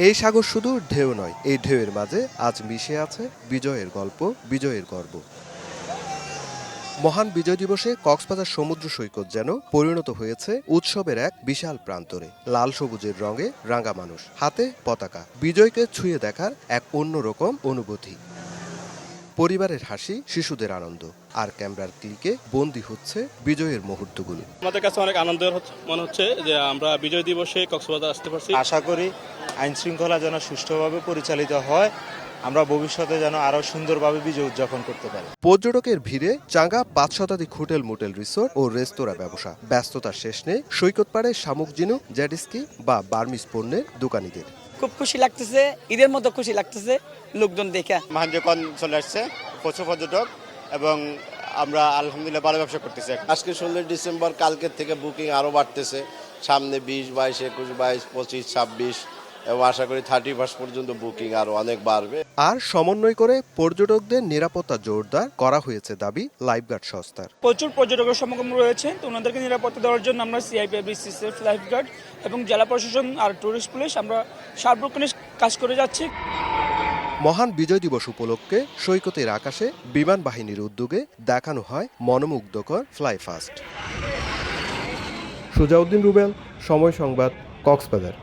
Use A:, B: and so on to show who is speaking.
A: এই সাগর শুধু ঢেউ নয়, এই ঢেউয়ের মাঝে আজ মিশে আছে বিজয়ের গল্প, বিজয়ের গর্ব। মহান বিজয় দিবসে কক্সবাজার সমুদ্র সৈকত যেন পরিণত হয়েছে উৎসবের এক বিশাল প্রান্তরে। লাল সবুজের রঙে রাঙা মানুষ, হাতে পতাকা, বিজয়কে ছুঁয়ে দেখার এক অন্যরকম অনুভূতি। পরিবারের হাসি, শিশুদের আনন্দ, আর ক্যামেরার ক্লিকে বন্দী হচ্ছে বিজয়ের মুহূর্তগুলো।
B: আমাদের কাছে অনেক আনন্দের মনে হচ্ছে যে আমরা বিজয় দিবসে কক্সবাজার আসতে পারছি।
C: আশা করি আইন শৃঙ্খলা যেন সুষ্ঠুভাবে পরিচালিত হয়, আমরা ভবিষ্যতে যেন আরো সুন্দরভাবে বিজয় উদযাপন করতে পারি।
A: পর্যটকের ভিড়ে চাঙ্গা ৫ শতাধিক হোটেল, মোটেল, রিসোর্ট ও রেস্তোরাঁ ব্যবসা। ব্যস্ততার শেষ নেই সৈকত পাড়ে শামুক ঝিনুক, জেটস্কি বা বার্মিজ পণ্যের দোকানিদের।
D: খুব খুশি লাগতেছে, ঈদের মতো খুশি লাগতেছে লোকজন দেখে।
E: মহানজকন চলে আসছে, প্রচুর পর্যটক, এবং আমরা আলহামদুলিল্লাহ ভালো ব্যবসা করতেছি।
F: আজকে 16 ডিসেম্বর, কালকের থেকে বুকিং আরও বাড়তেছে। সামনে 20, 22, 21, 22, 25, 26 এবং আশা করি 31 পর্যন্ত বুকিং আরও অনেক বাড়বে।
A: আর সমন্বয় করে পর্যটকদের নিরাপত্তা জোরদার করা হয়েছে দাবি লাইফগার্ড সংস্থার।
G: প্রচুর পর্যটকের সমাগম রয়েছে, তো ওনাদেরকে নিরাপত্তা দেওয়ার জন্য আমরা সিআইপিএফ, সিসিএফ, লাইফগার্ড এবং জেলা প্রশাসন আর টুরিস্ট পুলিশ আমরা সার্বক্ষণিক কাজ করে যাচ্ছি।
A: মহান বিজয় দিবস উপলক্ষে সৈকতের আকাশে বিমান বাহিনীর উদ্যোগে দেখানো হয় মনোমুগ্ধকর ফ্লাই ফাস্ট। সুজাউদ্দিন রুবেল, সময় সংবাদ, কক্সবাজার।